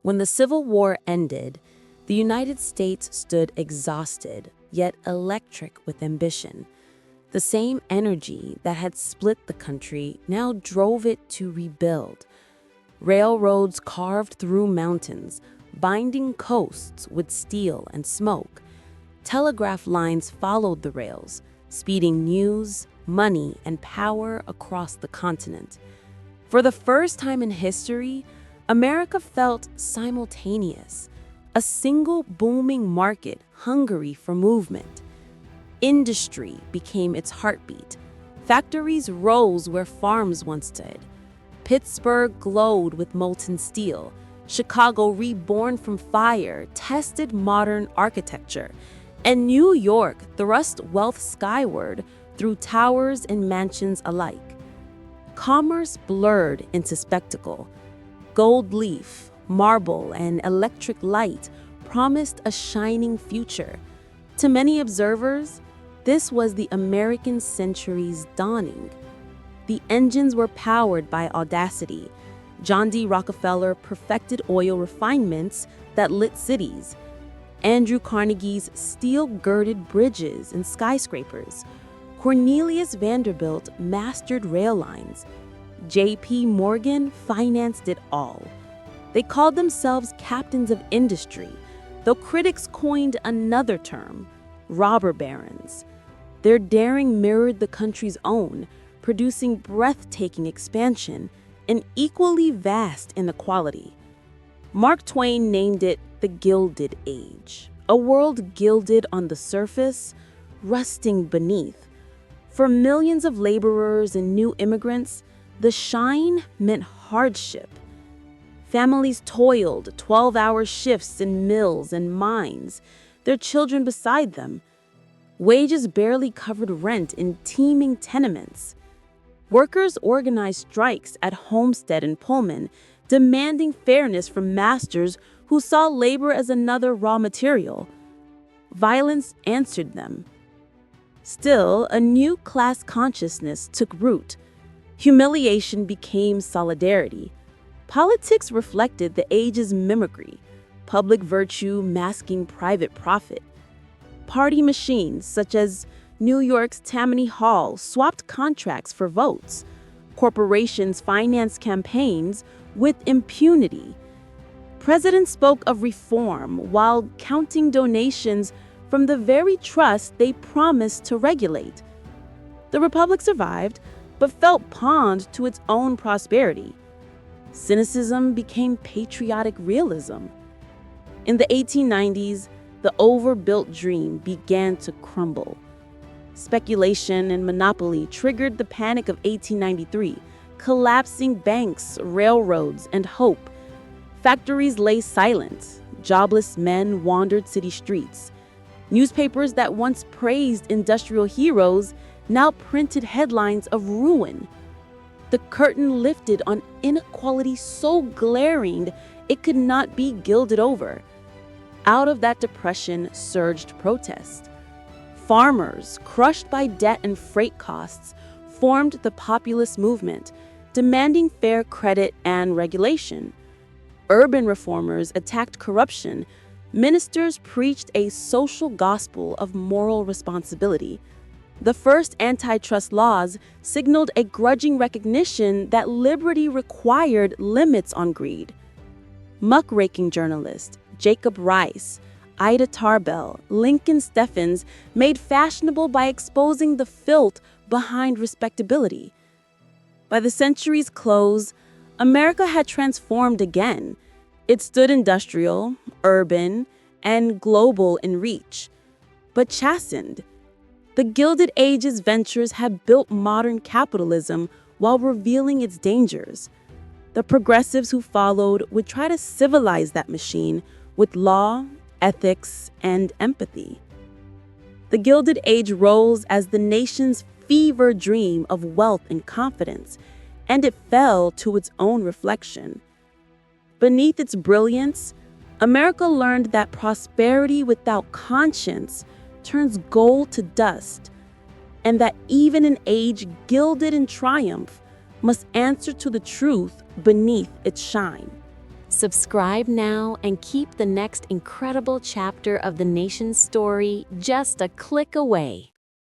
When the Civil War ended, the United States stood exhausted, yet electric with ambition. The same energy that had split the country now drove it to rebuild. Railroads carved through mountains, binding coasts with steel and smoke. Telegraph lines followed the rails, speeding news, money, and power across the continent. For the first time in history, America felt simultaneous, a single booming market hungry for movement. Industry became its heartbeat. Factories rose where farms once stood. Pittsburgh glowed with molten steel. Chicago, reborn from fire, tested modern architecture. And New York thrust wealth skyward through towers and mansions alike. Commerce blurred into spectacle. Gold leaf, marble, and electric light promised a shining future. To many observers, this was the American century's dawning. The engines were powered by audacity. John D. Rockefeller perfected oil refinements that lit cities. Andrew Carnegie's steel-girded bridges and skyscrapers. Cornelius Vanderbilt mastered rail lines. J.P. Morgan financed it all. They called themselves captains of industry, though critics coined another term, robber barons. Their daring mirrored the country's own, producing breathtaking expansion and equally vast inequality. Mark Twain named it the Gilded Age, a world gilded on the surface, rusting beneath. For millions of laborers and new immigrants, the shine meant hardship. Families toiled 12-hour shifts in mills and mines, their children beside them. Wages barely covered rent in teeming tenements. Workers organized strikes at Homestead and Pullman, demanding fairness from masters who saw labor as another raw material. Violence answered them. Still, a new class consciousness took root. Humiliation became solidarity. Politics reflected the age's mimicry, public virtue masking private profit. Party machines, such as New York's Tammany Hall, swapped contracts for votes. Corporations financed campaigns with impunity. Presidents spoke of reform while counting donations from the very trust they promised to regulate. The republic survived, but felt pawned to its own prosperity. Cynicism became patriotic realism. In the 1890s, the overbuilt dream began to crumble. Speculation and monopoly triggered the Panic of 1893, collapsing banks, railroads, and hope. Factories lay silent. Jobless men wandered city streets. Newspapers that once praised industrial heroes now printed headlines of ruin. The curtain lifted on inequality so glaring it could not be gilded over. Out of that depression surged protest. Farmers, crushed by debt and freight costs, formed the populist movement, demanding fair credit and regulation. Urban reformers attacked corruption. Ministers preached a social gospel of moral responsibility. The first antitrust laws signaled a grudging recognition that liberty required limits on greed. Muckraking journalists Jacob Riis, Ida Tarbell, Lincoln Steffens made fashionable by exposing the filth behind respectability. By the century's close, America had transformed again. It stood industrial, urban, and global in reach, but chastened. The Gilded Age's ventures had built modern capitalism while revealing its dangers. The progressives who followed would try to civilize that machine with law, ethics, and empathy. The Gilded Age rose as the nation's fever dream of wealth and confidence, and it fell to its own reflection. Beneath its brilliance, America learned that prosperity without conscience turns gold to dust, and that even an age gilded in triumph must answer to the truth beneath its shine. Subscribe now and keep the next incredible chapter of the nation's story just a click away.